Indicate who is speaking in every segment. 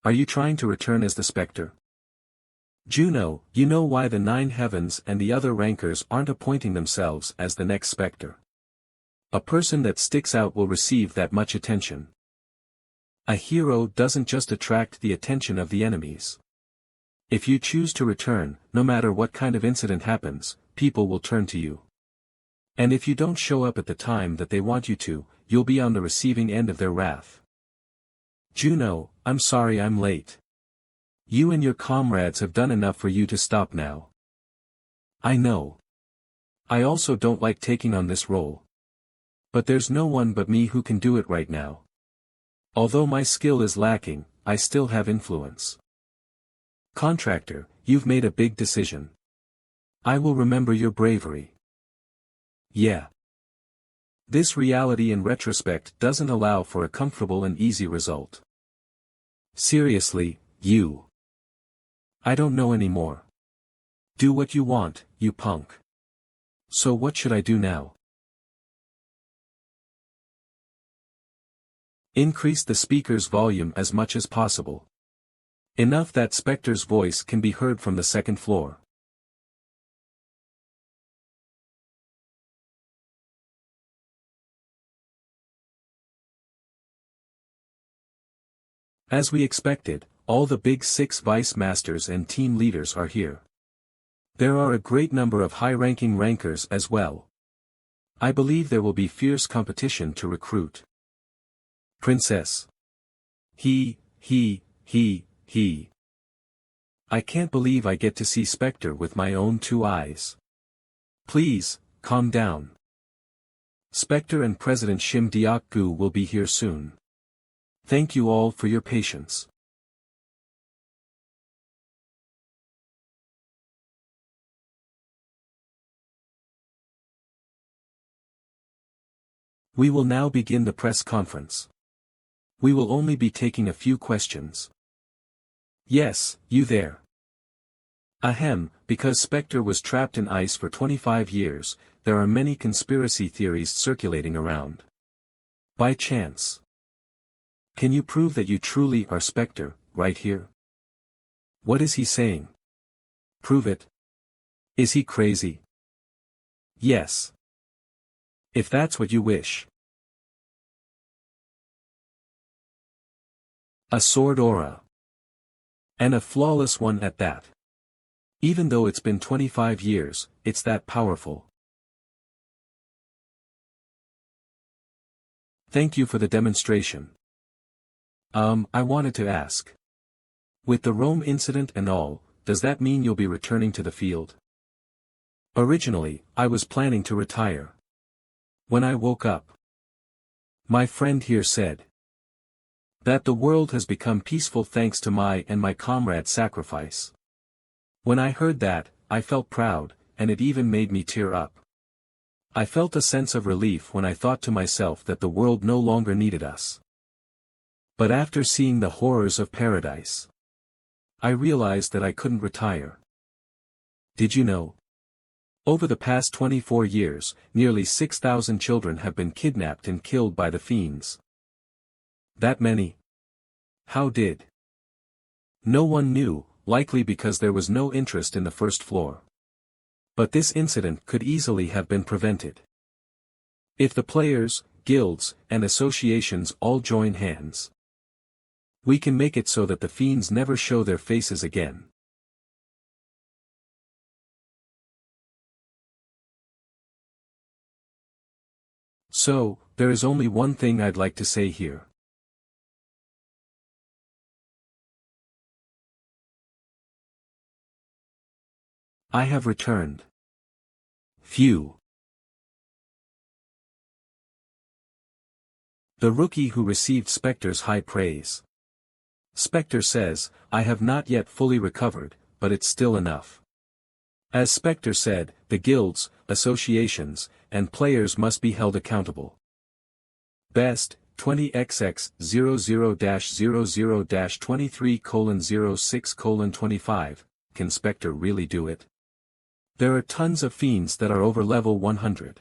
Speaker 1: Are you trying to return as the Spectre? Juno, you know why the 9 heavens and the other rankers aren't appointing themselves as the next Spectre. A person that sticks out will receive that much attention. A hero doesn't just attract the attention of the enemies. If you choose to return, no matter what kind of incident happens, people will turn to you. And if you don't show up at the time that they want you to, you'll be on the receiving end of their wrath. Juno, I'm sorry I'm late. You and your comrades have done enough for you to stop now. I know. I also don't like taking on this role. But there's no one but me who can do it right now. Although my skill is lacking, I still have influence. Contractor, you've made a big decision. I will remember your bravery. Yeah. This reality in retrospect doesn't allow for a comfortable and easy result. Seriously, you. I don't know anymore. Do what you want, you punk. So what should I do now? Increase the speaker's volume as much as possible. Enough that Spectre's voice can be heard from the second floor. As we expected, all the big 6 vice masters and team leaders are here. There are a great number of high-ranking rankers as well. I believe there will be fierce competition to recruit. Princess. He. I can't believe I get to see Spectre with my own 2 eyes. Please, calm down. Spectre and President Shim Gu will be here soon. Thank you all for your patience. We will now begin the press conference. We will only be taking a few questions. Yes, you there. Ahem, because Spectre was trapped in ice for 25 years, there are many conspiracy theories circulating around. By chance. Can you prove that you truly are Spectre, right here? What is he saying? Prove it. Is he crazy? Yes. If that's what you wish. A sword aura. And a flawless one at that. Even though it's been 25 years, it's that powerful. Thank you for the demonstration. I wanted to ask. With the Rome incident and all, does that mean you'll be returning to the field? Originally, I was planning to retire. When I woke up, my friend here said that the world has become peaceful thanks to my and my comrade's sacrifice. When I heard that, I felt proud, and it even made me tear up. I felt a sense of relief when I thought to myself that the world no longer needed us. But after seeing the horrors of paradise, I realized that I couldn't retire. Did you know? Over the past 24 years, nearly 6,000 children have been kidnapped and killed by the fiends. That many? How did? No one knew, likely because there was no interest in the first floor. But this incident could easily have been prevented. If the players, guilds, and associations all join hands, we can make it so that the fiends never show their faces again. So, there is only one thing I'd like to say here. I have returned. Phew. The rookie who received Spectre's high praise. Spectre says, I have not yet fully recovered, but it's still enough. As Spectre said, the guilds, associations, and players must be held accountable. Best, 20XX00-00-23:06:25, can Spectre really do it? There are tons of fiends that are over level 100.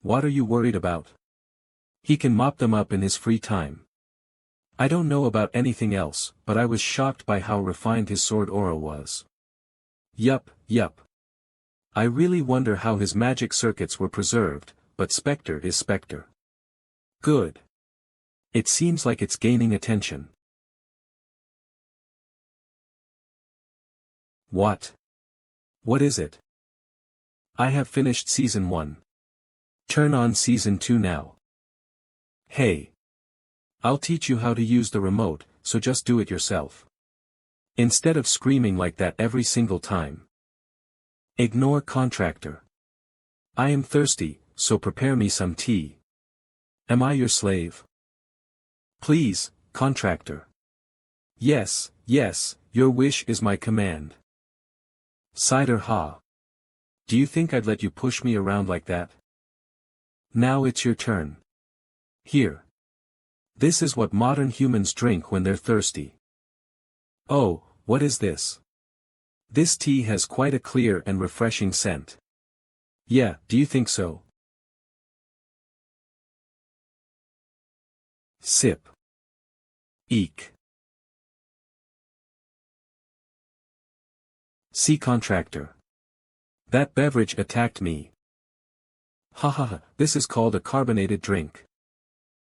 Speaker 1: What are you worried about? He can mop them up in his free time. I don't know about anything else, but I was shocked by how refined his sword aura was. Yup. I really wonder how his magic circuits were preserved, but Spectre is Spectre. Good. It seems like it's gaining attention. What? What is it? I have finished Season 1. Turn on Season 2 now. Hey. I'll teach you how to use the remote, so just do it yourself. Instead of screaming like that every single time. Ignore contractor. I am thirsty, so prepare me some tea. Am I your slave? Please, contractor. Yes, your wish is my command. Cider ha. Do you think I'd let you push me around like that? Now it's your turn. Here. This is what modern humans drink when they're thirsty. Oh, what is this? This tea has quite a clear and refreshing scent. Yeah, do you think so? Sip. Eek. See contractor. That beverage attacked me. Ha, this is called a carbonated drink.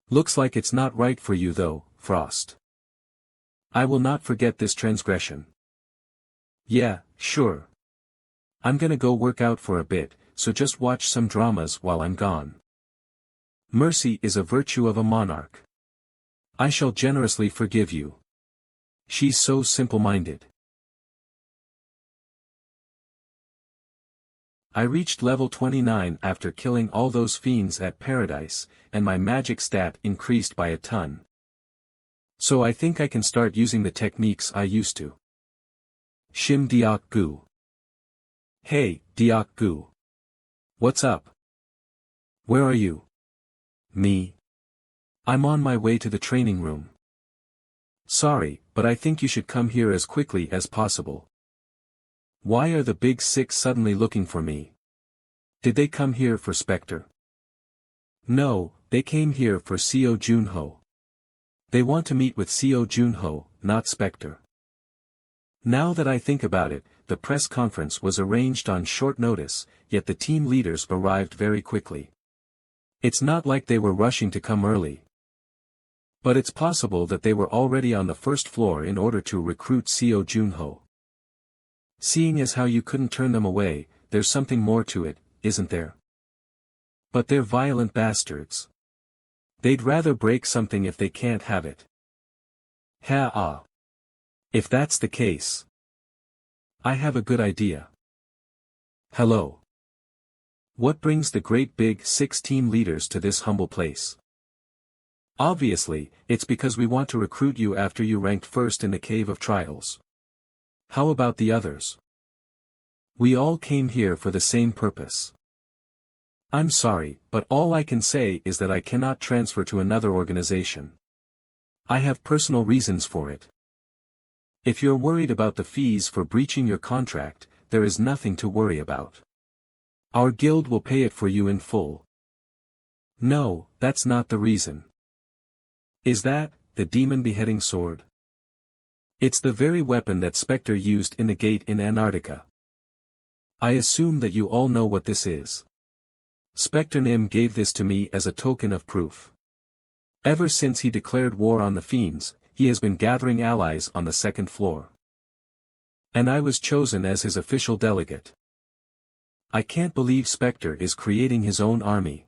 Speaker 1: Looks like it's not right for you though, Frost. I will not forget this transgression. Yeah, sure. I'm gonna go work out for a bit, so just watch some dramas while I'm gone. Mercy is a virtue of a monarch. I shall generously forgive you. She's so simple-minded. I reached level 29 after killing all those fiends at Paradise, and my magic stat increased by a ton. So I think I can start using the techniques I used to. Shim Diok Gu. Hey, Diok Gu. What's up? Where are you? Me? I'm on my way to the training room. Sorry, but I think you should come here as quickly as possible. Why are the big six suddenly looking for me? Did they come here for Spectre? No, they came here for Seo Junho. They want to meet with Seo Junho, not Spectre. Now that I think about it, the press conference was arranged on short notice, yet the team leaders arrived very quickly. It's not like they were rushing to come early. But it's possible that they were already on the first floor in order to recruit Seo Junho. Seeing as how you couldn't turn them away, there's something more to it, isn't there? But they're violent bastards. They'd rather break something if they can't have it. Ha. If that's the case, I have a good idea. Hello. What brings the great big six team leaders to this humble place? Obviously, it's because we want to recruit you after you ranked first in the Cave of Trials. How about the others? We all came here for the same purpose. I'm sorry, but all I can say is that I cannot transfer to another organization. I have personal reasons for it. If you're worried about the fees for breaching your contract, there is nothing to worry about. Our guild will pay it for you in full. No, that's not the reason. Is that the demon beheading sword? It's the very weapon that Spectre used in the gate in Antarctica. I assume that you all know what this is. Spectre Nim gave this to me as a token of proof. Ever since he declared war on the fiends, he has been gathering allies on the second floor. And I was chosen as his official delegate. I can't believe Spectre is creating his own army.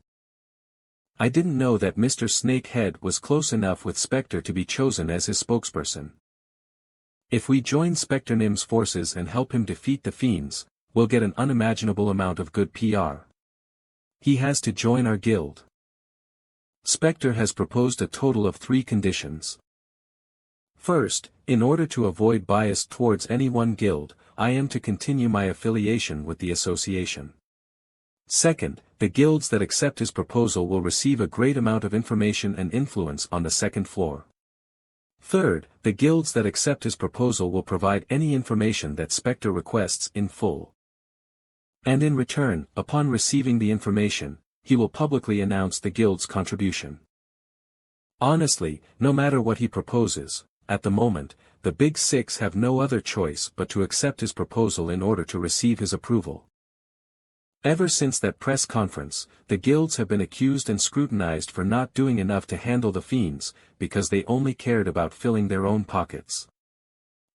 Speaker 1: I didn't know that Mr. Snakehead was close enough with Spectre to be chosen as his spokesperson. If we join Spectre Nim's forces and help him defeat the fiends, we'll get an unimaginable amount of good PR. He has to join our guild. Spectre has proposed a total of 3 conditions. First, in order to avoid bias towards any one guild, I am to continue my affiliation with the association. Second, the guilds that accept his proposal will receive a great amount of information and influence on the second floor. Third, the guilds that accept his proposal will provide any information that Spectre requests in full. And in return, upon receiving the information, he will publicly announce the guild's contribution. Honestly, no matter what he proposes, at the moment, the Big Six have no other choice but to accept his proposal in order to receive his approval. Ever since that press conference, the guilds have been accused and scrutinized for not doing enough to handle the fiends, because they only cared about filling their own pockets.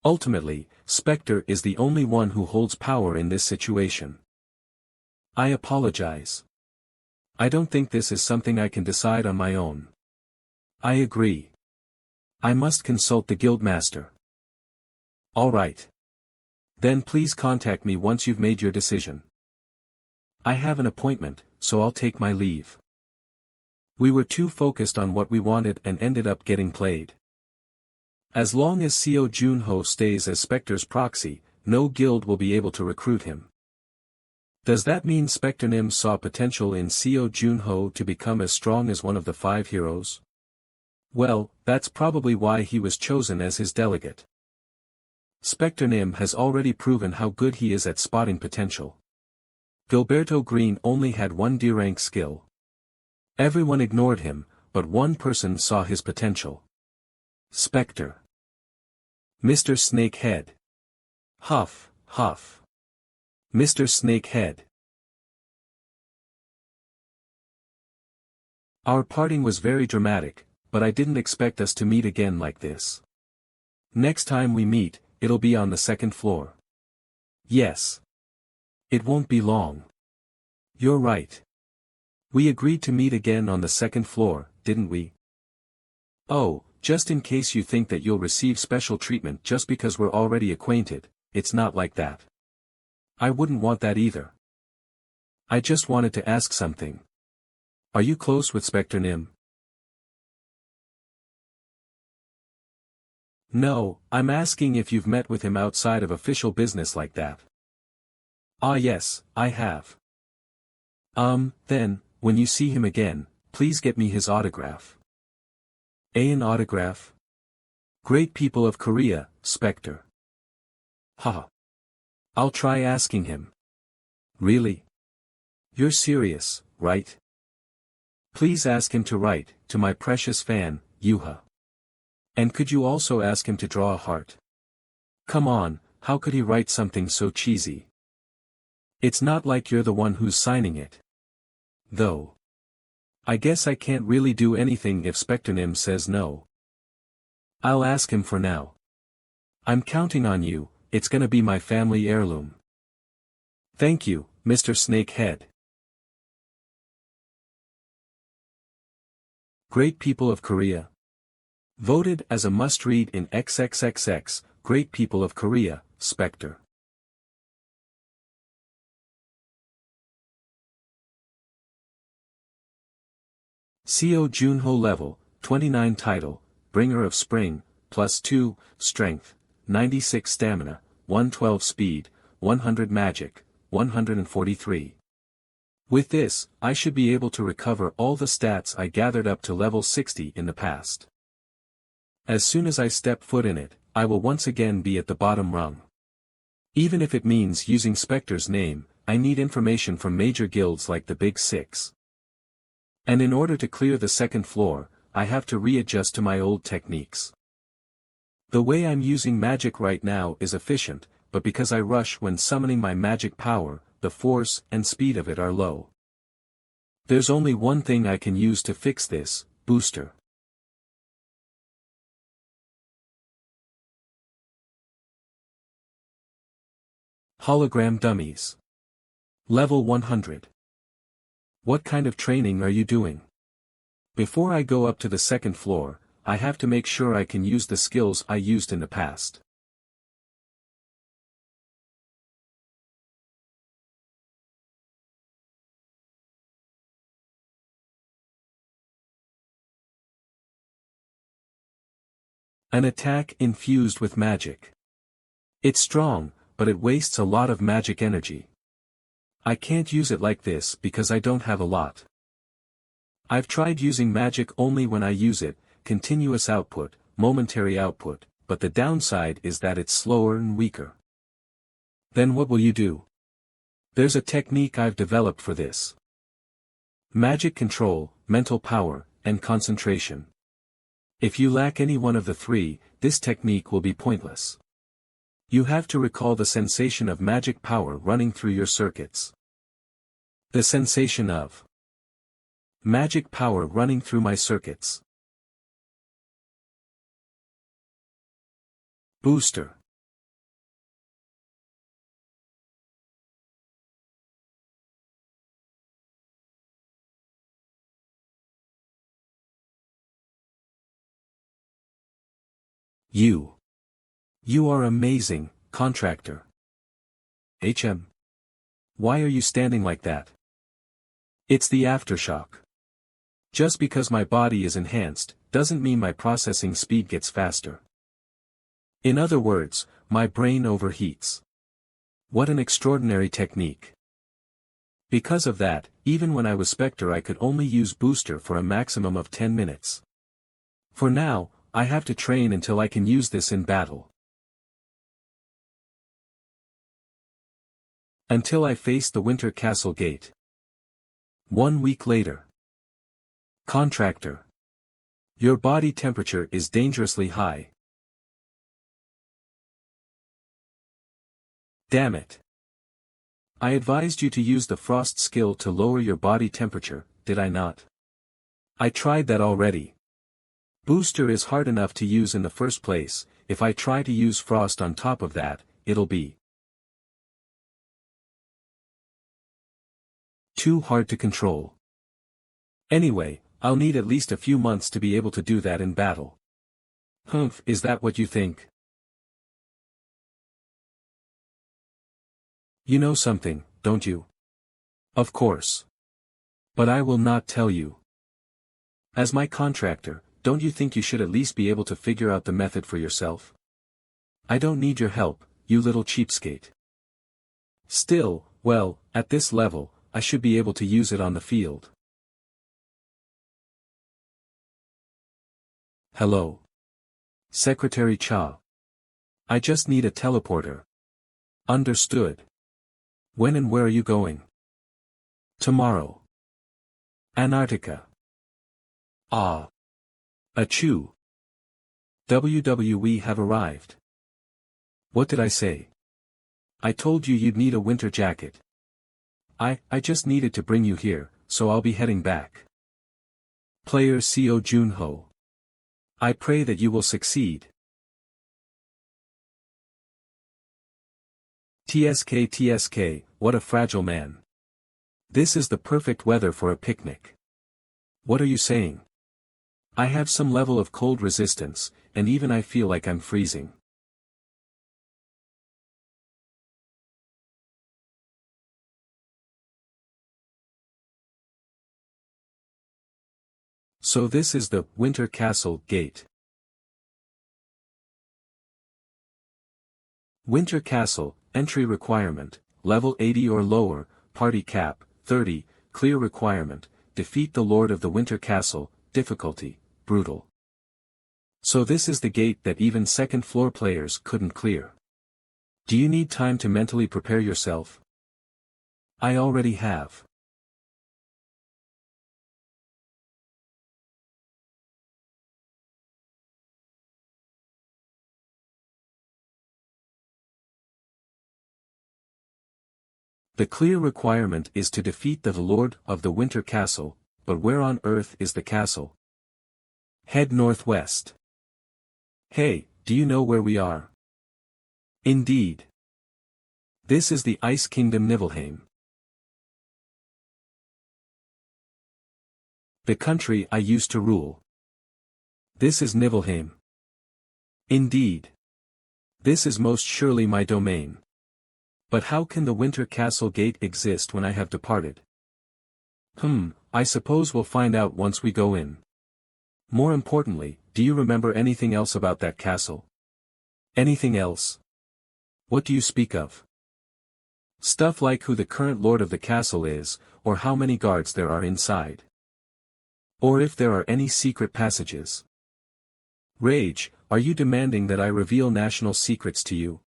Speaker 1: Ultimately, Spectre is the only one who holds power in this situation. I apologize. I don't think this is something I can decide on my own. I agree. I must consult the guildmaster. All right. Then please contact me once you've made your decision. I have an appointment, so I'll take my leave. We were too focused on what we wanted and ended up getting played. As long as Seo Junho stays as Spectre's proxy, no guild will be able to recruit him. Does that mean Spectre Nim saw potential in Seo Junho to become as strong as one of the 5 heroes? Well, that's probably why he was chosen as his delegate. Spectre Nim has already proven how good he is at spotting potential. Gilberto Green only had one D-rank skill. Everyone ignored him, but one person saw his potential. Spectre. Mr. Snakehead. Huff, huff. Mr. Snakehead. Our parting was very dramatic, but I didn't expect us to meet again like this. Next time we meet, it'll be on the 2nd floor. Yes. It won't be long. You're right. We agreed to meet again on the 2nd floor, didn't we? Oh, just in case you think that you'll receive special treatment just because we're already acquainted, it's not like that. I wouldn't want that either. I just wanted to ask something. Are you close with Spectre Nim? No, I'm asking if you've met with him outside of official business like that. Ah yes, I have. Then, when you see him again, please get me his autograph. An autograph? Great people of Korea, Spectre. Haha. I'll try asking him. Really? You're serious, right? Please ask him to write, to my precious fan, Yuha. And could you also ask him to draw a heart? Come on, how could he write something so cheesy? It's not like you're the one who's signing it. Though. I guess I can't really do anything if Spectre Nim says no. I'll ask him for now. I'm counting on you, it's gonna be my family heirloom. Thank you, Mr. Snakehead. Great People of Korea. Voted as a must-read in XXXX, Great People of Korea, Spectre. Seo Junho level, 29 title, Bringer of Spring, +2, strength, 96 stamina, 112 speed, 100 magic, 143. With this, I should be able to recover all the stats I gathered up to level 60 in the past. As soon as I step foot in it, I will once again be at the bottom rung. Even if it means using Spectre's name, I need information from major guilds like the Big Six. And in order to clear the 2nd floor, I have to readjust to my old techniques. The way I'm using magic right now is efficient, but because I rush when summoning my magic power, the force and speed of it are low. There's only one thing I can use to fix this, booster. Hologram dummies. Level 100. What kind of training are you doing? Before I go up to the 2nd floor, I have to make sure I can use the skills I used in the past. An attack infused with magic. It's strong, but it wastes a lot of magic energy. I can't use it like this because I don't have a lot. I've tried using magic only when I use it, continuous output, momentary output, but the downside is that it's slower and weaker. Then what will you do? There's a technique I've developed for this. Magic control, mental power, and concentration. If you lack any one of the three, this technique will be pointless. You have to recall the sensation of magic power running through your circuits. The sensation of magic power running through my circuits. Booster. You are amazing, contractor. Why are you standing like that? It's the aftershock. Just because my body is enhanced, doesn't mean my processing speed gets faster. In other words, my brain overheats. What an extraordinary technique. Because of that, even when I was Spectre I could only use Booster for a maximum of 10 minutes. For now, I have to train until I can use this in battle. Until I face the Winter Castle Gate. 1 week later. Contractor. Your body temperature is dangerously high. Damn it. I advised you to use the frost skill to lower your body temperature, did I not? I tried that already. Booster is hard enough to use in the first place, if I try to use frost on top of that, it'll be too hard to control. Anyway, I'll need at least a few months to be able to do that in battle. Humph, is that what you think? You know something, don't you? Of course. But I will not tell you. As my contractor, don't you think you should at least be able to figure out the method for yourself? I don't need your help, you little cheapskate. Still, well, at this level, I should be able to use it on the field. Hello. Secretary Cha. I just need a teleporter. Understood. When and where are you going? Tomorrow. Antarctica. Ah. Achoo. WWE have arrived. What did I say? I told you you'd need a winter jacket. I just needed to bring you here, so I'll be heading back. Player Seo Junho. I pray that you will succeed. TSK, what a fragile man. This is the perfect weather for a picnic. What are you saying? I have some level of cold resistance, and even I feel like I'm freezing. So this is the Winter Castle Gate. Winter Castle, entry requirement, level 80 or lower, party cap, 30, clear requirement, defeat the Lord of the Winter Castle, difficulty, brutal. So this is the gate that even second floor players couldn't clear. Do you need time to mentally prepare yourself? I already have. The clear requirement is to defeat the Lord of the Winter Castle, but where on earth is the castle? Head northwest. Hey, do you know where we are? Indeed. This is the Ice Kingdom Nibelheim. The country I used to rule. This is Nibelheim. Indeed. This is most surely my domain. But how can the Winter Castle Gate exist when I have departed? I suppose we'll find out once we go in. More importantly, do you remember anything else about that castle? Anything else? What do you speak of? Stuff like who the current lord of the castle is, or how many guards there are inside. Or if there are any secret passages. Rage, are you demanding that I reveal national secrets to you?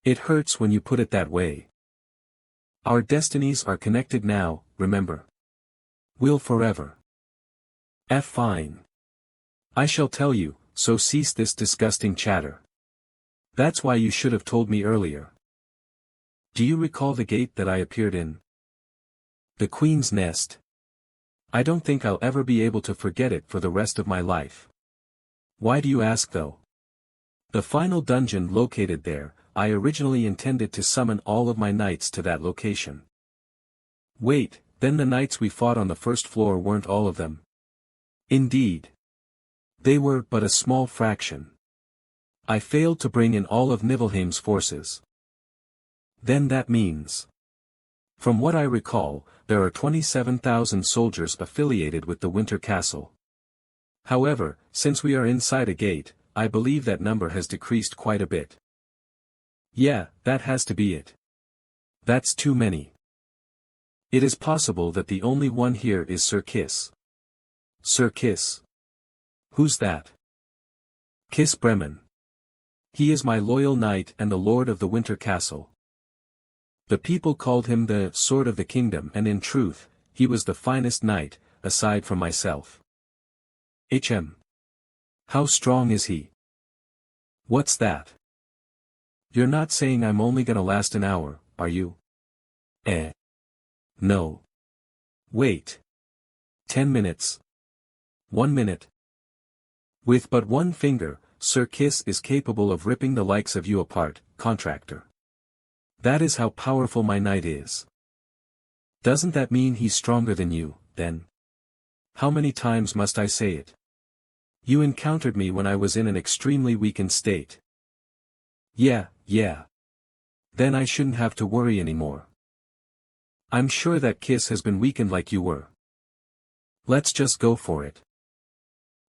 Speaker 1: It hurts when you put it that way. Our destinies are connected now, remember. Will forever. Fine. I shall tell you, so cease this disgusting chatter. That's why you should have told me earlier. Do you recall the gate that I appeared in? The Queen's Nest. I don't think I'll ever be able to forget it for the rest of my life. Why do you ask though? The final dungeon located there, I originally intended to summon all of my knights to that location. Wait, then the knights we fought on the first floor weren't all of them? Indeed. They were but a small fraction. I failed to bring in all of Nibelheim's forces. Then that means. From what I recall, there are 27,000 soldiers affiliated with the Winter Castle. However, since we are inside a gate, I believe that number has decreased quite a bit. Yeah, that has to be it. That's too many. It is possible that the only one here is Sir Kiss. Sir Kiss? Who's that? Kiss Bremen. He is my loyal knight and the lord of the Winter Castle. The people called him the Sword of the Kingdom, and in truth, he was the finest knight, aside from myself. How strong is he? What's that? You're not saying I'm only gonna last an hour, are you? No. Wait. 10 minutes. 1 minute. With but one finger, Sir Kiss is capable of ripping the likes of you apart, contractor. That is how powerful my knight is. Doesn't that mean he's stronger than you, then? How many times must I say it? You encountered me when I was in an extremely weakened state. Yeah. Then I shouldn't have to worry anymore. I'm sure that Kiss has been weakened like you were. Let's just go for it.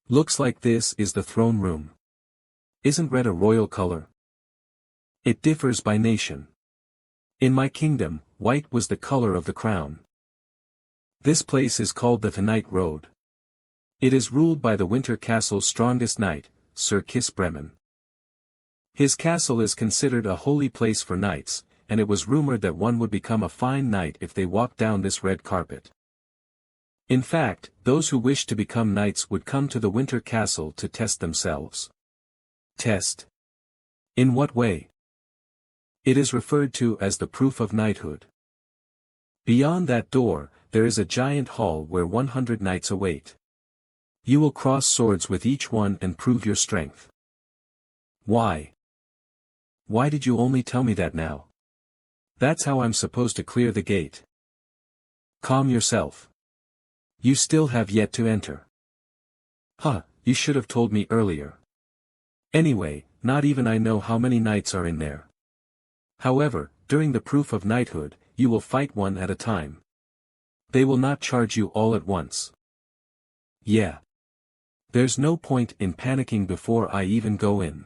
Speaker 1: Looks like this is the throne room. Isn't red a royal color? It differs by nation. In my kingdom, white was the color of the crown. This place is called the Tonight Road. It is ruled by the Winter Castle's strongest knight, Sir Kiss Bremen. His castle is considered a holy place for knights, and it was rumored that one would become a fine knight if they walked down this red carpet. In fact, those who wished to become knights would come to the Winter Castle to test themselves. Test? In what way? It is referred to as the proof of knighthood. Beyond that door, there is a giant hall where 100 knights await. You will cross swords with each one and prove your strength. Why? Why did you only tell me that now? That's how I'm supposed to clear the gate. Calm yourself. You still have yet to enter. You should have told me earlier. Anyway, not even I know how many knights are in there. However, during the proof of knighthood, you will fight one at a time. They will not charge you all at once. Yeah. There's no point in panicking before I even go in.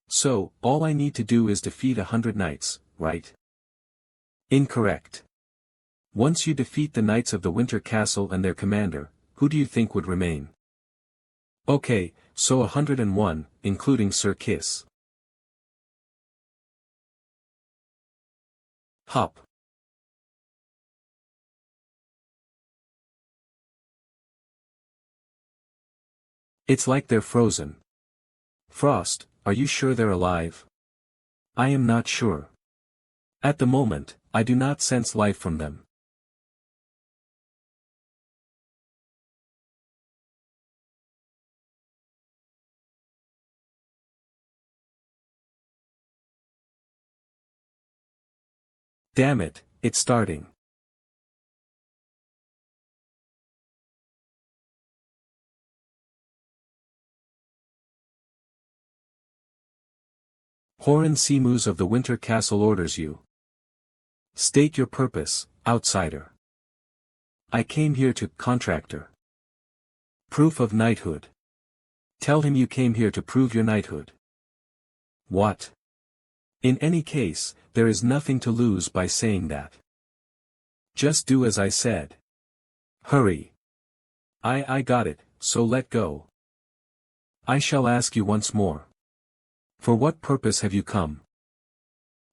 Speaker 1: So, all I need to do is defeat 100 knights, right? Incorrect. Once you defeat the knights of the Winter Castle and their commander, who do you think would remain? Okay, so 101, including Sir Kiss. Hop. It's like they're frozen. Frost, are you sure they're alive? I am not sure. At the moment, I do not sense life from them. Damn it, it's starting. Horan Seamus of the Winter Castle orders you. State your purpose, outsider. I came here to, contractor. Proof of knighthood. Tell him you came here to prove your knighthood. What? In any case, there is nothing to lose by saying that. Just do as I said. Hurry. I got it, so let go. I shall ask you once more. For what purpose have you come?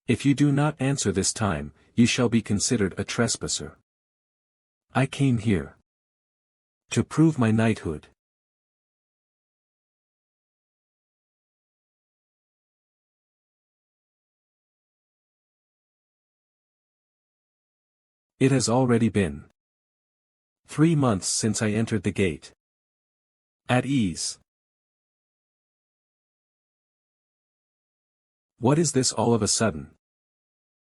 Speaker 1: If you do not answer this time, you shall be considered a trespasser. I came here to prove my knighthood. It has already been 3 months since I entered the gate. At ease. What is this all of a sudden?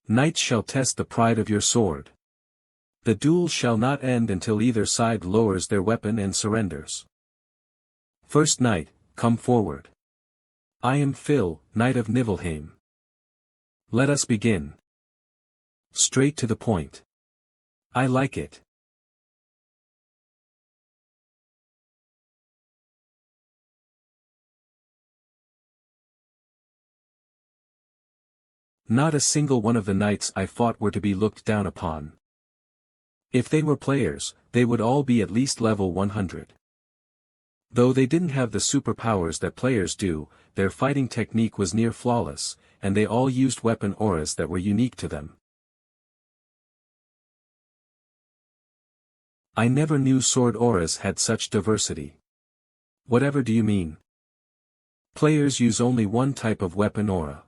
Speaker 1: Knights shall test the pride of your sword. The duel shall not end until either side lowers their weapon and surrenders. First knight, come forward. I am Phil, Knight of Nibelheim. Let us begin. Straight to the point. I like it. Not a single one of the knights I fought were to be looked down upon. If they were players, they would all be at least level 100. Though they didn't have the superpowers that players do, their fighting technique was near flawless, and they all used weapon auras that were unique to them. I never knew sword auras had such diversity. Whatever do you mean? Players use only one type of weapon aura.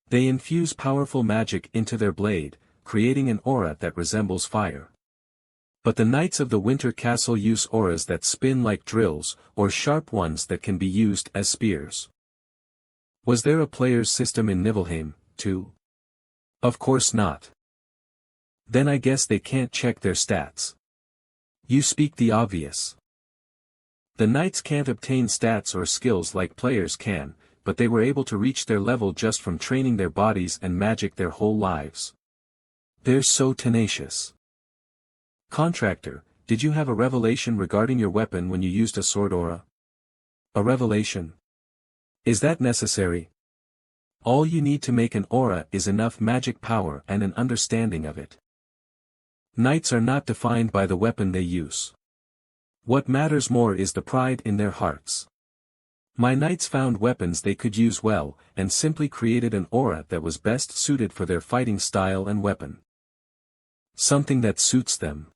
Speaker 1: They infuse powerful magic into their blade, creating an aura that resembles fire. But the Knights of the Winter Castle use auras that spin like drills, or sharp ones that can be used as spears. Was there a player's system in Nibelheim, too? Of course not. Then I guess they can't check their stats. You speak the obvious. The Knights can't obtain stats or skills like players can, but they were able to reach their level just from training their bodies and magic their whole lives. They're so tenacious. Contractor, did you have a revelation regarding your weapon when you used a sword aura? A revelation? Is that necessary? All you need to make an aura is enough magic power and an understanding of it. Knights are not defined by the weapon they use. What matters more is the pride in their hearts. My knights found weapons they could use well, and simply created an aura that was best suited for their fighting style and weapon. Something that suits them.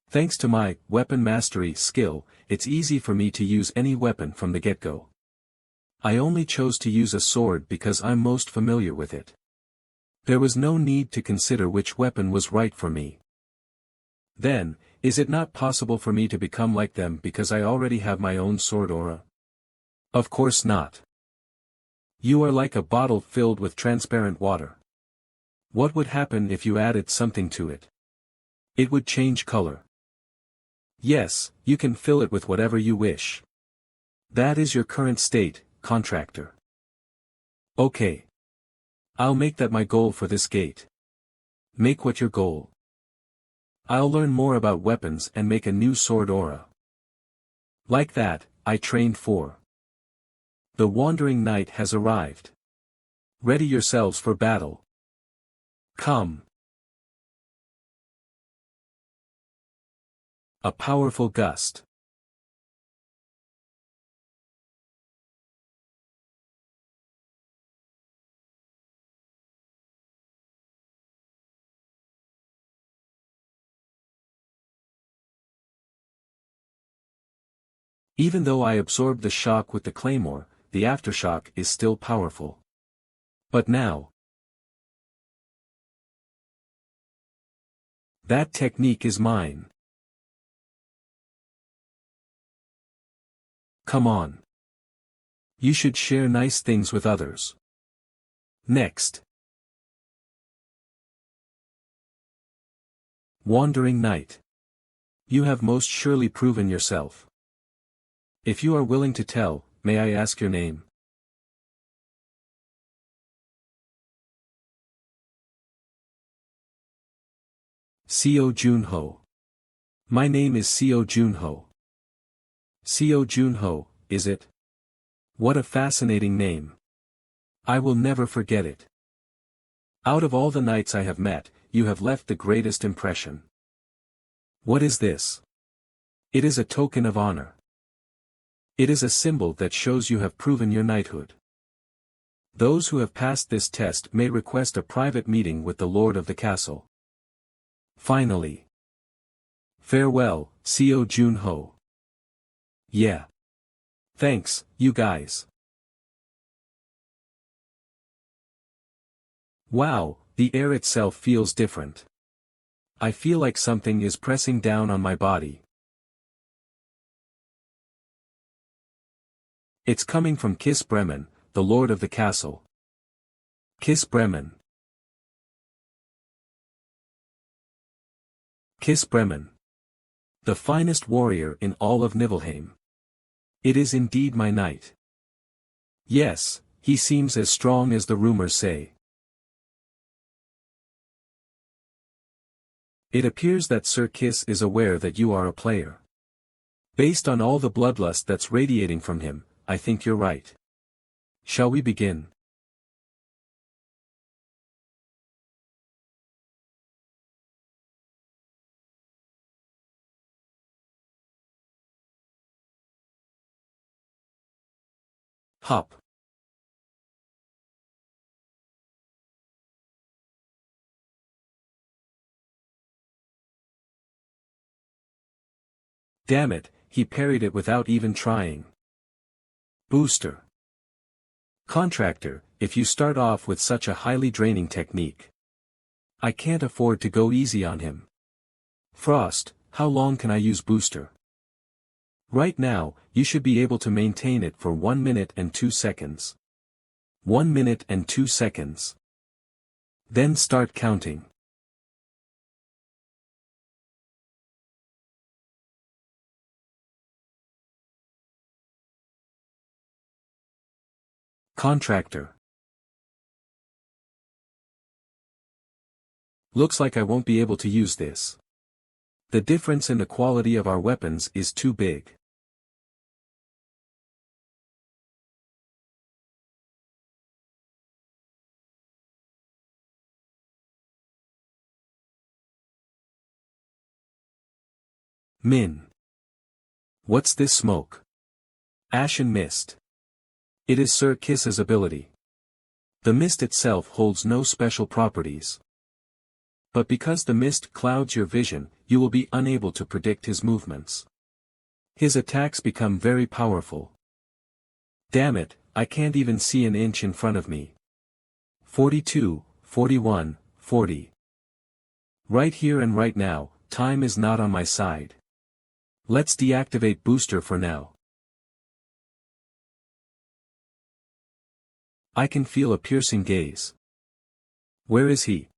Speaker 1: Thanks to my weapon mastery skill, it's easy for me to use any weapon from the get-go. I only chose to use a sword because I'm most familiar with it. There was no need to consider which weapon was right for me. Then, is it not possible for me to become like them because I already have my own sword aura? Of course not. You are like a bottle filled with transparent water. What would happen if you added something to it? It would change color. Yes, you can fill it with whatever you wish. That is your current state, contractor. Okay. I'll make that my goal for this gate. Make what your goal. I'll learn more about weapons and make a new sword aura. Like that, I trained for. The Wandering Knight has arrived. Ready yourselves for battle. Come. A powerful gust. Even though I absorbed the shock with the claymore, the aftershock is still powerful. But now, that technique is mine. Come on. You should share nice things with others. Next. Wandering Knight. You have most surely proven yourself. If you are willing to tell, may I ask your name? Seo Junho. My name is Seo Junho. Seo Junho, is it? What a fascinating name. I will never forget it. Out of all the knights I have met, you have left the greatest impression. What is this? It is a token of honor. It is a symbol that shows you have proven your knighthood. Those who have passed this test may request a private meeting with the Lord of the Castle. Finally. Farewell, Seo Junho. Yeah. Thanks, you guys. Wow, the air itself feels different. I feel like something is pressing down on my body. It's coming from Kiss Bremen, the lord of the castle. Kiss Bremen. Kiss Bremen. The finest warrior in all of Nibelheim. It is indeed my knight. Yes, he seems as strong as the rumors say. It appears that Sir Kiss is aware that you are a player. Based on all the bloodlust that's radiating from him, I think you're right. Shall we begin? Hop. Damn it, he parried it without even trying. Booster. Contractor, if you start off with such a highly draining technique. I can't afford to go easy on him. Frost, how long can I use booster? Right now, you should be able to maintain it for 1 minute and 2 seconds. 1 minute and 2 seconds. Then start counting. Contractor. Looks like I won't be able to use this. The difference in the quality of our weapons is too big. Min. What's this smoke? Ashen mist. It is Sir Kiss's ability. The mist itself holds no special properties. But because the mist clouds your vision, you will be unable to predict his movements. His attacks become very powerful. Damn it, I can't even see an inch in front of me. 42, 41, 40. Right here and right now, time is not on my side. Let's deactivate booster for now. I can feel a piercing gaze. Where is he?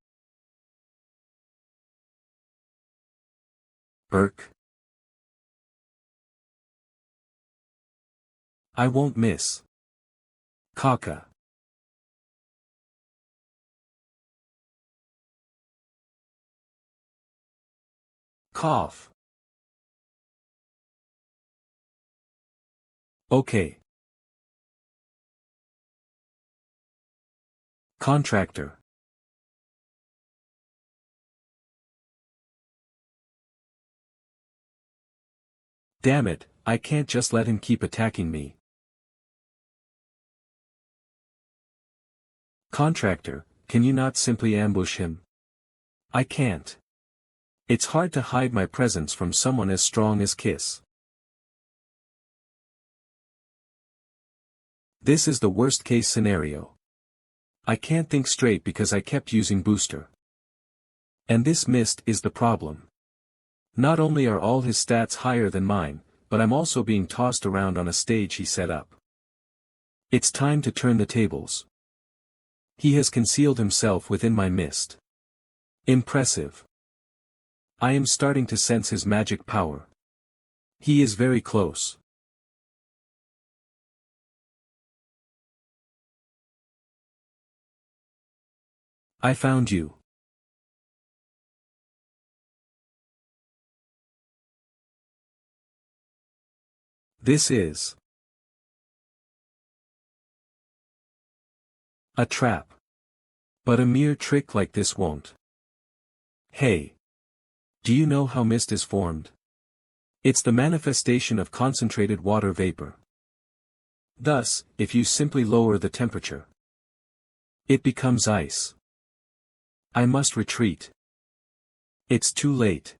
Speaker 1: Burke. I won't miss. Kaka. Cough. Okay. Contractor. Damn it, I can't just let him keep attacking me. Contractor, can you not simply ambush him? I can't. It's hard to hide my presence from someone as strong as Kiss. This is the worst case scenario. I can't think straight because I kept using booster. And this mist is the problem. Not only are all his stats higher than mine, but I'm also being tossed around on a stage he set up. It's time to turn the tables. He has concealed himself within my mist. Impressive. I am starting to sense his magic power. He is very close. I found you. This is a trap. But a mere trick like this won't. Hey. Do you know how mist is formed? It's the manifestation of concentrated water vapor. Thus, if you simply lower the temperature, it becomes ice. I must retreat. It's too late.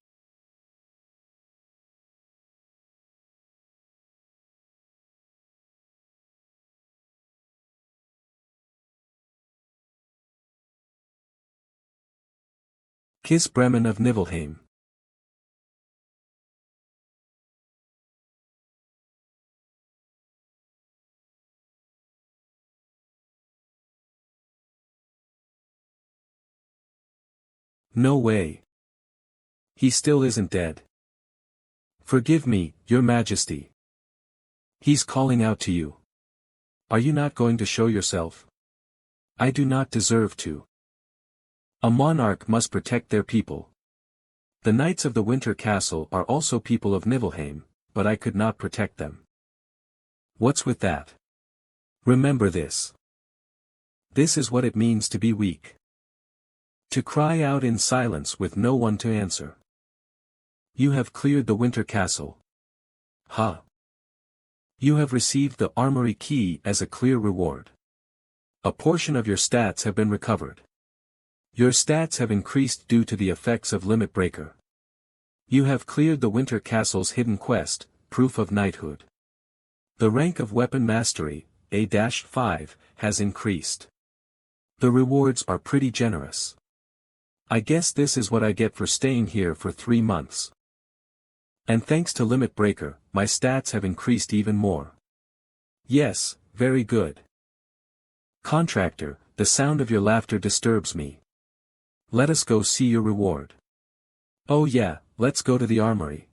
Speaker 1: Kiss Bremen of Nibelheim. No way. He still isn't dead. Forgive me, Your Majesty. He's calling out to you. Are you not going to show yourself? I do not deserve to. A monarch must protect their people. The knights of the Winter Castle are also people of Nibelheim, but I could not protect them. What's with that? Remember this. This is what it means to be weak. To cry out in silence with no one to answer. You have cleared the Winter Castle. Ha! You have received the armory key as a clear reward. A portion of your stats have been recovered. Your stats have increased due to the effects of Limit Breaker. You have cleared the Winter Castle's hidden quest, Proof of Knighthood. The rank of Weapon Mastery, A-5, has increased. The rewards are pretty generous. I guess this is what I get for staying here for 3 months. And thanks to Limit Breaker, my stats have increased even more. Yes, very good. Contractor, the sound of your laughter disturbs me. Let us go see your reward. Oh yeah, let's go to the armory.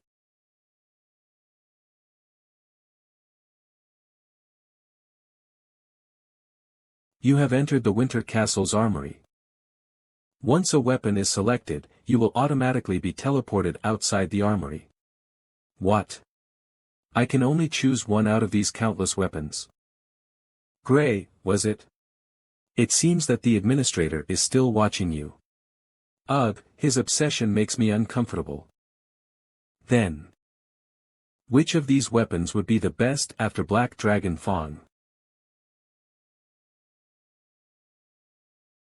Speaker 1: You have entered the Winter Castle's armory. Once a weapon is selected, you will automatically be teleported outside the armory. What? I can only choose one out of these countless weapons. Gray, was it? It seems that the administrator is still watching you. Ugh, his obsession makes me uncomfortable. Then. Which of these weapons would be the best after Black Dragon Fawn?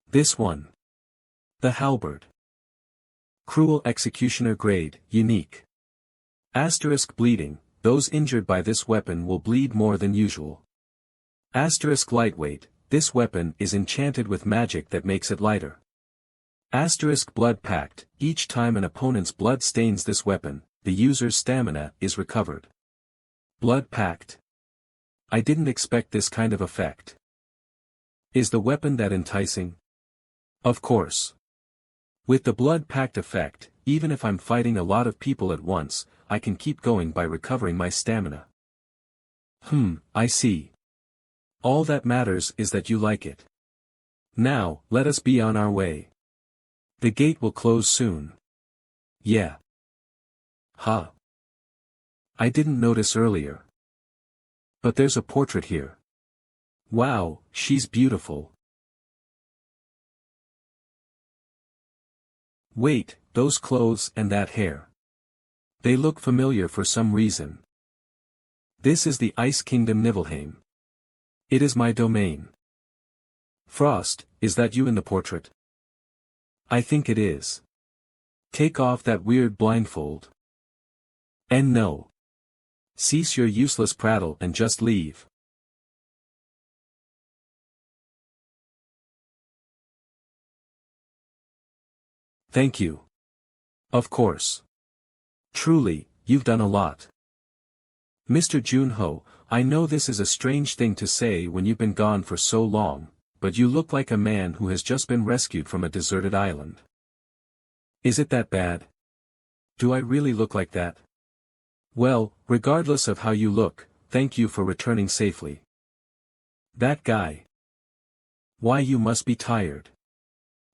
Speaker 1: This one. The halberd. Cruel Executioner Grade, Unique. Asterisk bleeding, those injured by this weapon will bleed more than usual. Asterisk lightweight, this weapon is enchanted with magic that makes it lighter. Asterisk blood pact, each time an opponent's blood stains this weapon, the user's stamina is recovered. Blood pact. I didn't expect this kind of effect. Is the weapon that enticing? Of course. With the blood pact effect, even if I'm fighting a lot of people at once, I can keep going by recovering my stamina. I see. All that matters is that you like it. Now, let us be on our way. The gate will close soon. Yeah. Ha. I didn't notice earlier. But there's a portrait here. Wow, she's beautiful. Wait, those clothes and that hair. They look familiar for some reason. This is the Ice Kingdom Nibelheim. It is my domain. Frost, is that you in the portrait? I think it is. Take off that weird blindfold. And no. Cease your useless prattle and just leave. Thank you. Of course. Truly, you've done a lot. Mr. Junho, I know this is a strange thing to say when you've been gone for so long, but you look like a man who has just been rescued from a deserted island. Is it that bad? Do I really look like that? Well, regardless of how you look, thank you for returning safely. That guy. Why, you must be tired.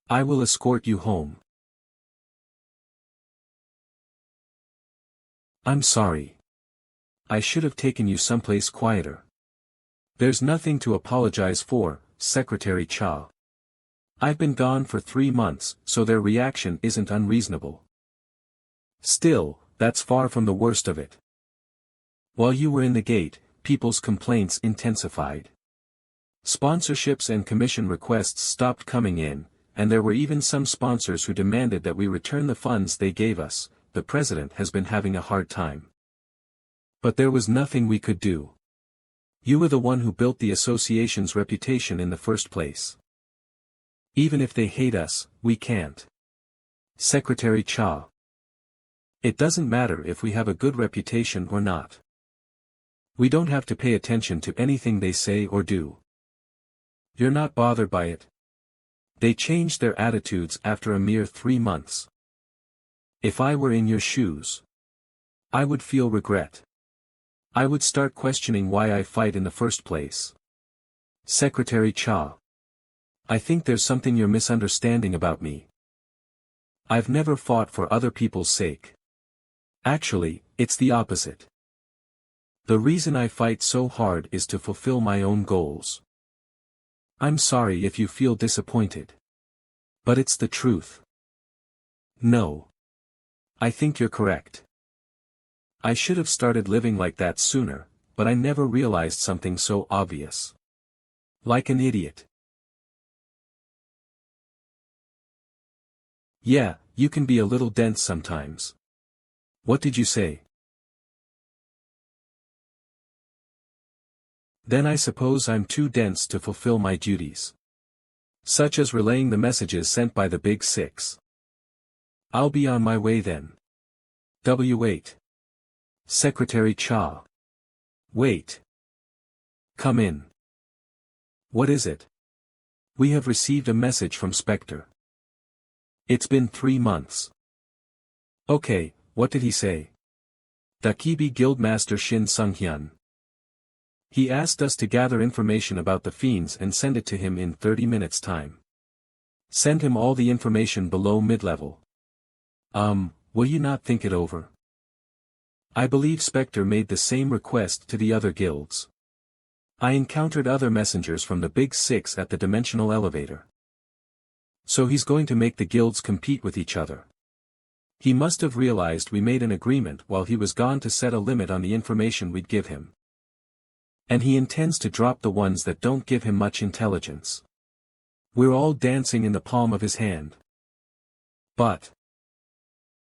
Speaker 1: I will escort you home. I'm sorry. I should have taken you someplace quieter. There's nothing to apologize for, Secretary Cha. I've been gone for 3 months, so their reaction isn't unreasonable. Still, that's far from the worst of it. While you were in the gate, people's complaints intensified. Sponsorships and commission requests stopped coming in, and there were even some sponsors who demanded that we return the funds they gave us. The president has been having a hard time. But there was nothing we could do. You were the one who built the association's reputation in the first place. Even if they hate us, we can't Secretary Cha. It doesn't matter if we have a good reputation or not. We don't have to pay attention to anything they say or do. You're not bothered by it. They changed their attitudes after a mere 3 months. If I were in your shoes, I would feel regret. I would start questioning why I fight in the first place. Secretary Cha. I think there's something you're misunderstanding about me. I've never fought for other people's sake. Actually, it's the opposite. The reason I fight so hard is to fulfill my own goals. I'm sorry if you feel disappointed. But it's the truth. No. I think you're correct. I should have started living like that sooner, but I never realized something so obvious. Like an idiot. Yeah, you can be a little dense sometimes. What did you say? Then I suppose I'm too dense to fulfill my duties. Such as relaying the messages sent by the Big Six. I'll be on my way then. W8. Secretary Cha. Wait. Come in. What is it? We have received a message from Spectre. It's been 3 months. Okay, what did he say? Dakibi Guildmaster Shin Sunghyun. He asked us to gather information about the fiends and send it to him in 30 minutes time. Send him all the information below mid-level. Will you not think it over? I believe Spectre made the same request to the other guilds. I encountered other messengers from the Big Six at the dimensional elevator. So he's going to make the guilds compete with each other. He must have realized we made an agreement while he was gone to set a limit on the information we'd give him. And he intends to drop the ones that don't give him much intelligence. We're all dancing in the palm of his hand. But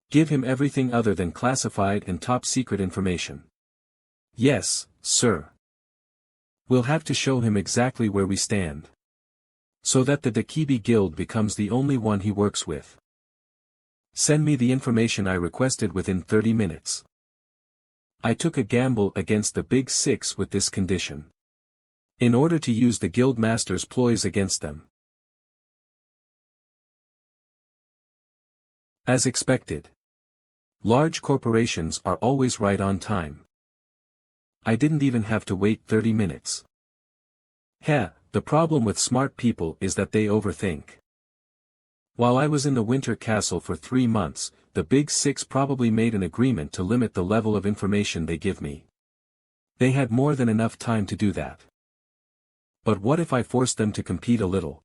Speaker 1: give him everything other than classified and top-secret information. Yes, sir. We'll have to show him exactly where we stand. So that the Dakibi Guild becomes the only one he works with. Send me the information I requested within 30 minutes. I took a gamble against the Big Six with this condition. In order to use the Guildmaster's ploys against them. As expected. Large corporations are always right on time. I didn't even have to wait 30 minutes. The problem with smart people is that they overthink. While I was in the Winter Castle for 3 months, the Big Six probably made an agreement to limit the level of information they give me. They had more than enough time to do that. But what if I forced them to compete a little?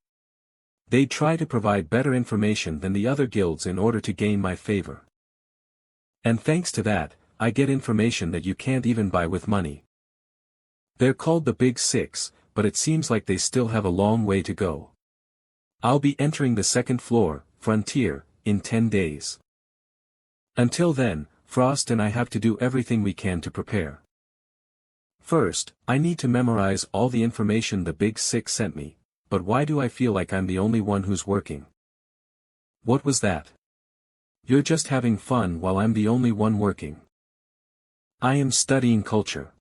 Speaker 1: They'd try to provide better information than the other guilds in order to gain my favor. And thanks to that, I get information that you can't even buy with money. They're called the Big Six, but it seems like they still have a long way to go. I'll be entering the second floor, Frontier, in 10 days. Until then, Frost and I have to do everything we can to prepare. First, I need to memorize all the information the Big Six sent me, but why do I feel like I'm the only one who's working? What was that? You're just having fun while I'm the only one working. I am studying culture.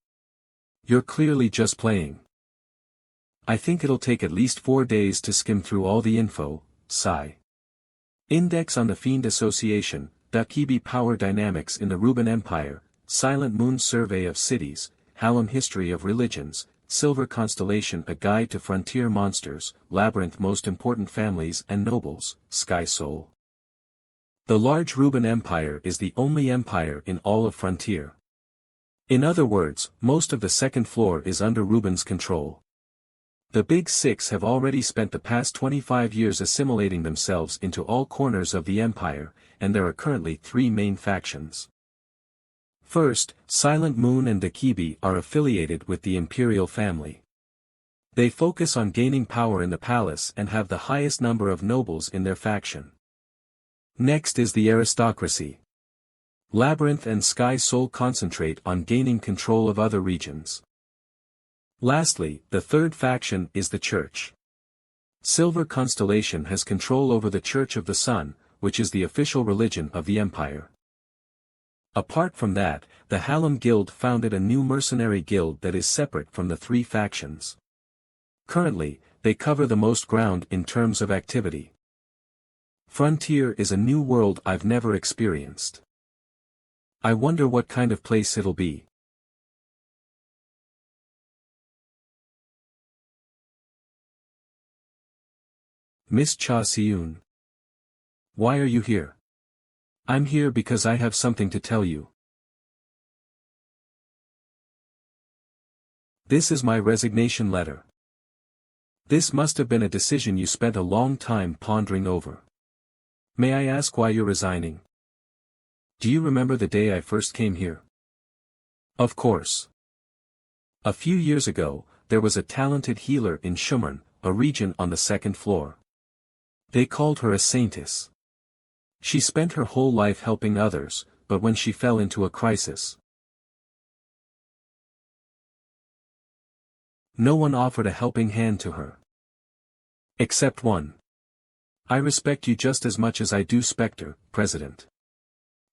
Speaker 1: You're clearly just playing. I think it'll take at least 4 days to skim through all the info, sigh. Index on the Fiend Association, Dakibi Power Dynamics in the Ruben Empire, Silent Moon Survey of Cities, Hallam History of Religions, Silver Constellation A Guide to Frontier Monsters, Labyrinth Most Important Families and Nobles, Sky Soul. The large Ruben Empire is the only empire in all of Frontier. In other words, most of the second floor is under Ruben's control. The Big Six have already spent the past 25 years assimilating themselves into all corners of the empire, and there are currently 3 main factions. First, Silent Moon and Dakibi are affiliated with the Imperial family. They focus on gaining power in the palace and have the highest number of nobles in their faction. Next is the aristocracy. Labyrinth and Sky Soul concentrate on gaining control of other regions. Lastly, the third faction is the Church. Silver Constellation has control over the Church of the Sun, which is the official religion of the empire. Apart from that, the Hallam Guild founded a new mercenary guild that is separate from the three factions. Currently, they cover the most ground in terms of activity. Frontier is a new world I've never experienced. I wonder what kind of place it'll be. Miss Cha Seun. Why are you here? I'm here because I have something to tell you. This is my resignation letter. This must have been a decision you spent a long time pondering over. May I ask why you're resigning? Do you remember the day I first came here? Of course. A few years ago, there was a talented healer in Shumern, a region on the second floor. They called her a saintess. She spent her whole life helping others, but when she fell into a crisis, no one offered a helping hand to her. Except one. I respect you just as much as I do Spectre, President.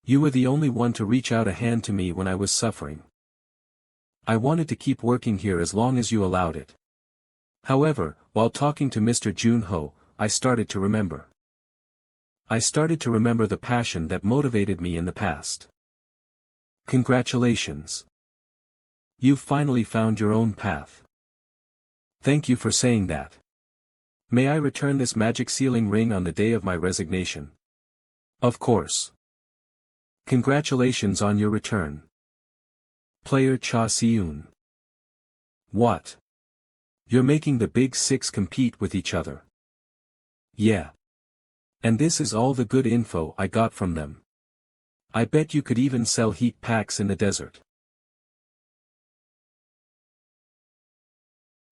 Speaker 1: You were the only one to reach out a hand to me when I was suffering. I wanted to keep working here as long as you allowed it. However, while talking to Mr. Junho, I started to remember. I started to remember the passion that motivated me in the past. Congratulations. You've finally found your own path. Thank you for saying that. May I return this magic sealing ring on the day of my resignation? Of course. Congratulations on your return. Player Cha Seun. What? You're making the big six compete with each other. Yeah. And this is all the good info I got from them. I bet you could even sell heat packs in the desert.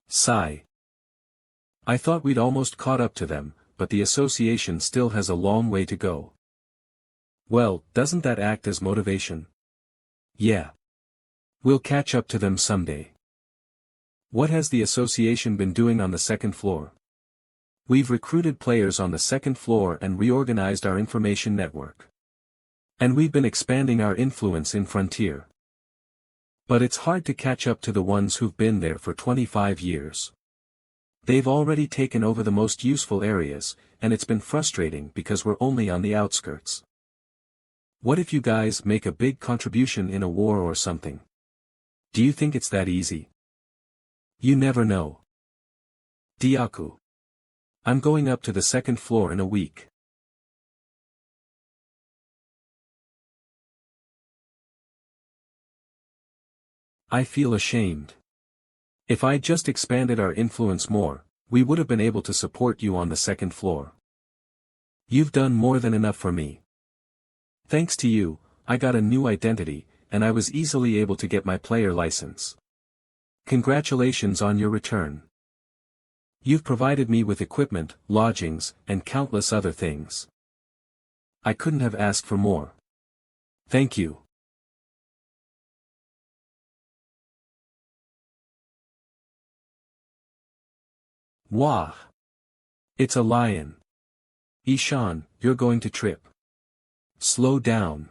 Speaker 1: Sigh. I thought we'd almost caught up to them, but the association still has a long way to go. Well, doesn't that act as motivation? Yeah. We'll catch up to them someday. What has the association been doing on the second floor? We've recruited players on the second floor and reorganized our information network. And we've been expanding our influence in Frontier. But it's hard to catch up to the ones who've been there for 25 years. They've already taken over the most useful areas, and it's been frustrating because we're only on the outskirts. What if you guys make a big contribution in a war or something? Do you think it's that easy? You never know. Diaku. I'm going up to the second floor in a week. I feel ashamed. If I'd just expanded our influence more, we would have been able to support you on the second floor. You've done more than enough for me. Thanks to you, I got a new identity, and I was easily able to get my player license. Congratulations on your return. You've provided me with equipment, lodgings, and countless other things. I couldn't have asked for more. Thank you. Wah! It's a lion. Ishan, you're going to trip. Slow down.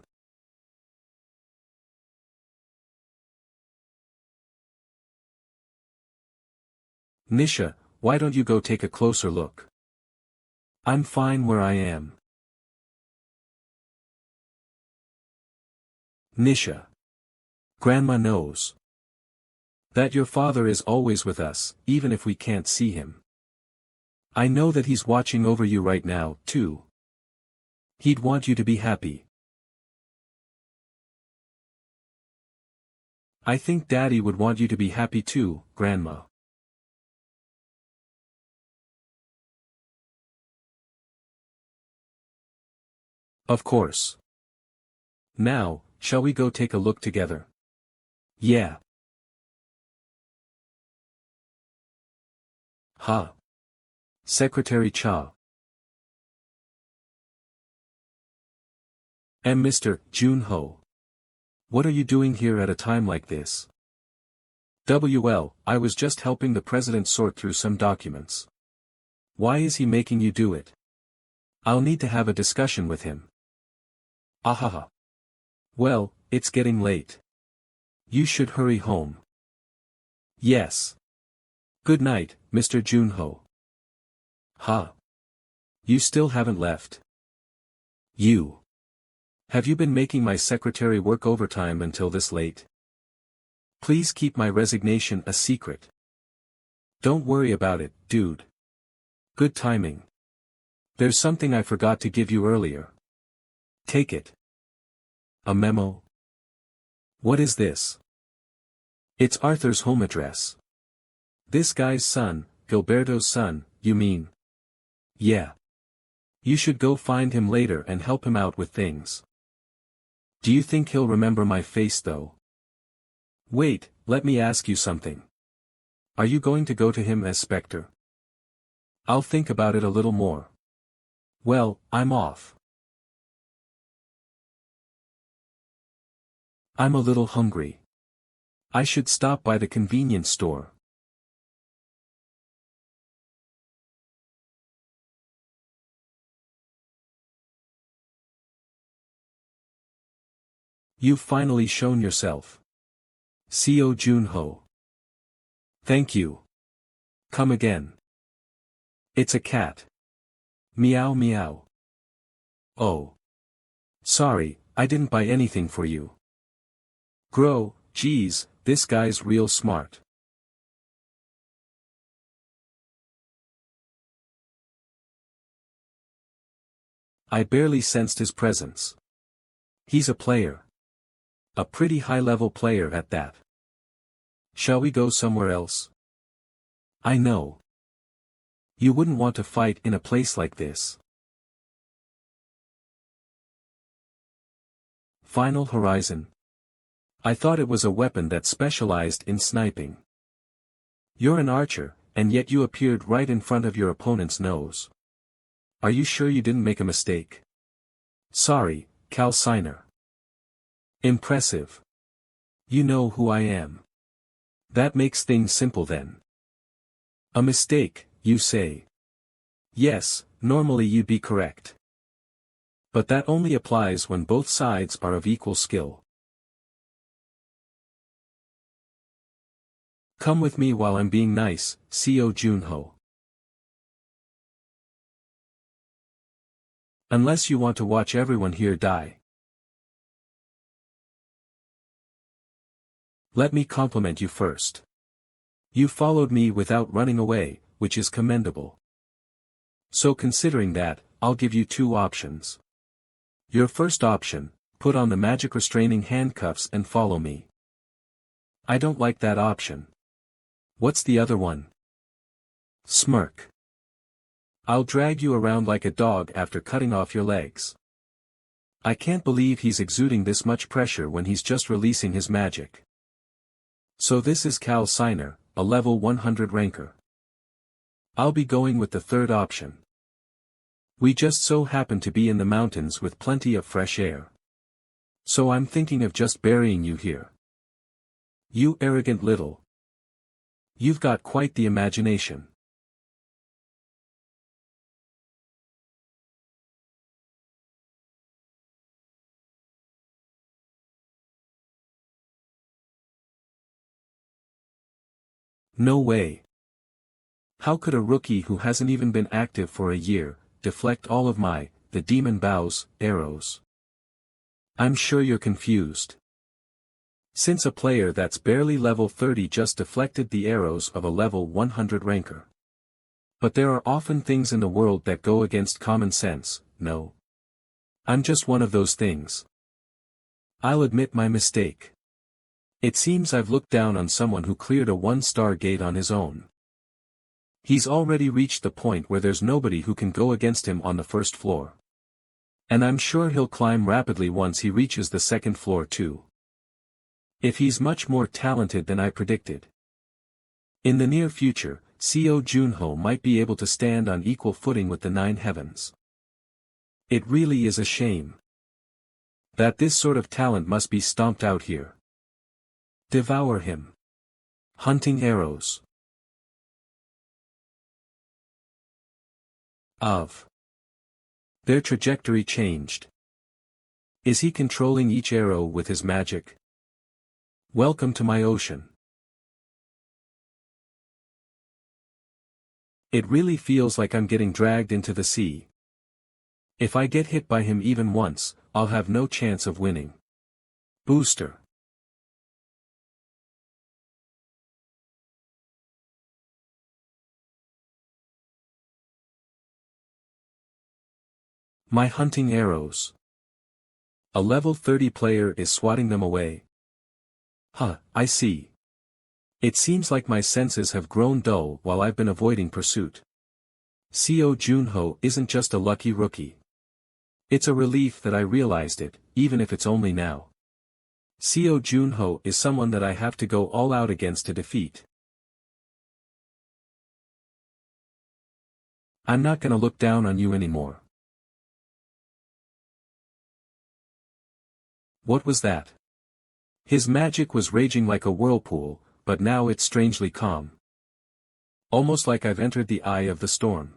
Speaker 1: Nisha, why don't you go take a closer look? I'm fine where I am. Nisha. Grandma knows that your father is always with us, even if we can't see him. I know that he's watching over you right now, too. He'd want you to be happy. I think Daddy would want you to be happy too, Grandma. Of course. Now, shall we go take a look together? Yeah. Ha. Secretary Cha. And Mr. Junho. What are you doing here at a time like this? WL, I was just helping the president sort through some documents. Why is he making you do it? I'll need to have a discussion with him. Ahaha. Well, it's getting late. You should hurry home. Yes. Good night, Mr. Junho. Ha. You still haven't left. You. Have you been making my secretary work overtime until this late? Please keep my resignation a secret. Don't worry about it, dude. Good timing. There's something I forgot to give you earlier. Take it. A memo? What is this? It's Arthur's home address. This guy's son, Gilberto's son, you mean? Yeah. You should go find him later and help him out with things. Do you think he'll remember my face though? Wait, let me ask you something. Are you going to go to him as Spectre? I'll think about it a little more. Well, I'm off. I'm a little hungry. I should stop by the convenience store. You've finally shown yourself. Seo Junho. Thank you. Come again. It's a cat. Meow meow. Oh. Sorry, I didn't buy anything for you. Grow, geez, this guy's real smart. I barely sensed his presence. He's a player. A pretty high-level player at that. Shall we go somewhere else? I know. You wouldn't want to fight in a place like this. Final Horizon. I thought it was a weapon that specialized in sniping. You're an archer, and yet you appeared right in front of your opponent's nose. Are you sure you didn't make a mistake? Sorry, Cal Signer. Impressive. You know who I am. That makes things simple then. A mistake, you say? Yes, normally you'd be correct. But that only applies when both sides are of equal skill. Come with me while I'm being nice, Seo Junho. Unless you want to watch everyone here die. Let me compliment you first. You followed me without running away, which is commendable. So considering that, I'll give you two options. Your first option, put on the magic restraining handcuffs and follow me. I don't like that option. What's the other one? Smirk. I'll drag you around like a dog after cutting off your legs. I can't believe he's exuding this much pressure when he's just releasing his magic. So this is Cal Signer, a level 100 ranker. I'll be going with the third option. We just so happen to be in the mountains with plenty of fresh air. So I'm thinking of just burying you here. You arrogant little. You've got quite the imagination. No way. How could a rookie who hasn't even been active for a year, deflect all of the demon bows, arrows? I'm sure you're confused. Since a player that's barely level 30 just deflected the arrows of a level 100 ranker. But there are often things in the world that go against common sense, no? I'm just one of those things. I'll admit my mistake. It seems I've looked down on someone who cleared a 1-star gate on his own. He's already reached the point where there's nobody who can go against him on the first floor. And I'm sure he'll climb rapidly once he reaches the second floor too. If he's much more talented than I predicted. In the near future, Seo Junho might be able to stand on equal footing with the 9 heavens. It really is a shame that this sort of talent must be stomped out here. Devour him. Hunting arrows. Of Their trajectory changed. Is he controlling each arrow with his magic? Welcome to my ocean. It really feels like I'm getting dragged into the sea. If I get hit by him even once, I'll have no chance of winning. Booster. My hunting arrows. A level 30 player is swatting them away. Huh, I see. It seems like my senses have grown dull while I've been avoiding pursuit. Seo Junho isn't just a lucky rookie. It's a relief that I realized it, even if it's only now. Seo Junho is someone that I have to go all out against to defeat. I'm not gonna look down on you anymore. What was that? His magic was raging like a whirlpool, but now it's strangely calm. Almost like I've entered the eye of the storm.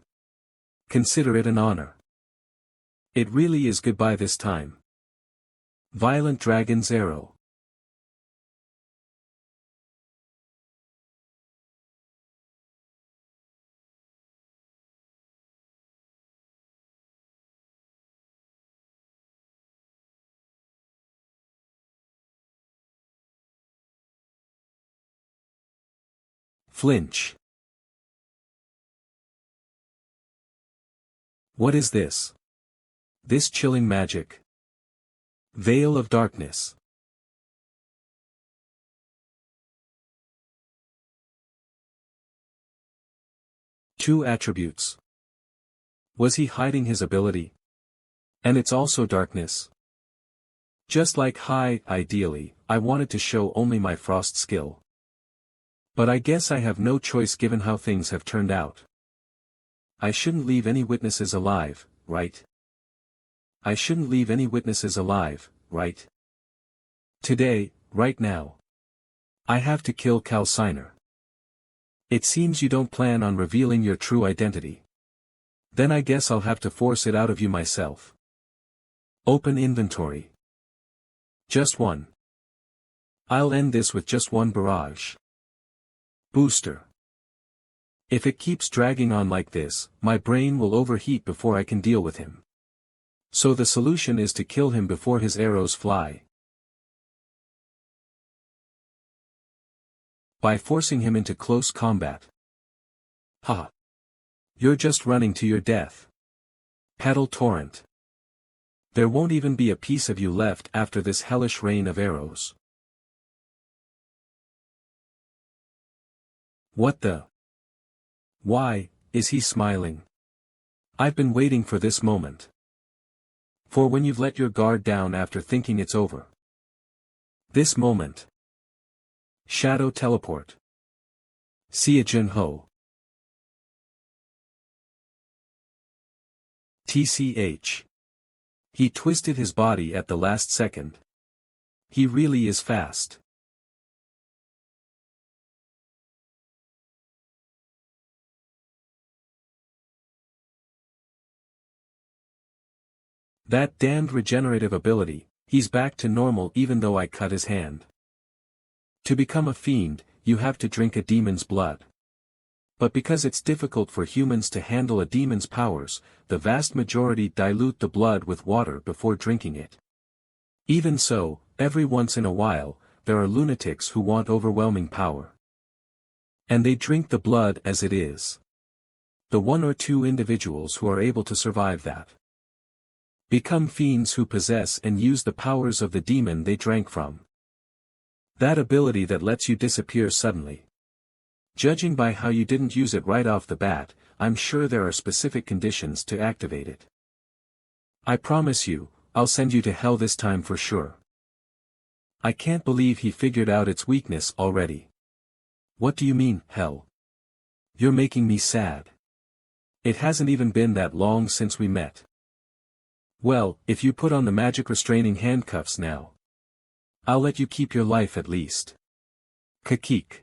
Speaker 1: Consider it an honor. It really is goodbye this time. Violent Dragon's Arrow. Flinch. What is this? This chilling magic. Veil of Darkness. Two attributes. Was he hiding his ability? And it's also darkness. Just like ideally, I wanted to show only my frost skill. But I guess I have no choice given how things have turned out. I shouldn't leave any witnesses alive, right? I shouldn't leave any witnesses alive, right? Today, right now. I have to kill Calciner. It seems you don't plan on revealing your true identity. Then I guess I'll have to force it out of you myself. Open inventory. Just one. I'll end this with just one barrage. Booster. If it keeps dragging on like this, my brain will overheat before I can deal with him. So the solution is to kill him before his arrows fly. By forcing him into close combat. Ha! You're just running to your death. Petal Torrent. There won't even be a piece of you left after this hellish rain of arrows. What the? Why, is he smiling? I've been waiting for this moment. For when you've let your guard down after thinking it's over. This moment. Shadow Teleport. Seo Junho. TCH. He twisted his body at the last second. He really is fast. That damned regenerative ability, he's back to normal even though I cut his hand. To become a fiend, you have to drink a demon's blood. But because it's difficult for humans to handle a demon's powers, the vast majority dilute the blood with water before drinking it. Even so, every once in a while, there are lunatics who want overwhelming power. And they drink the blood as it is. The one or two individuals who are able to survive that become fiends who possess and use the powers of the demon they drank from. That ability that lets you disappear suddenly. Judging by how you didn't use it right off the bat, I'm sure there are specific conditions to activate it. I promise you, I'll send you to hell this time for sure. I can't believe he figured out its weakness already. What do you mean, hell? You're making me sad. It hasn't even been that long since we met. Well, if you put on the magic restraining handcuffs now, I'll let you keep your life at least. Kakik.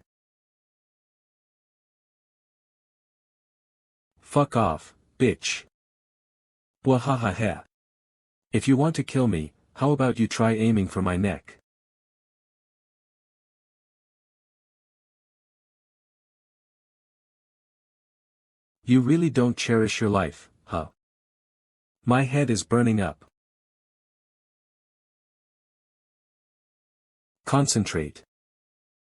Speaker 1: Fuck off, bitch. Wahahaha. If you want to kill me, how about you try aiming for my neck? You really don't cherish your life, huh? My head is burning up. Concentrate.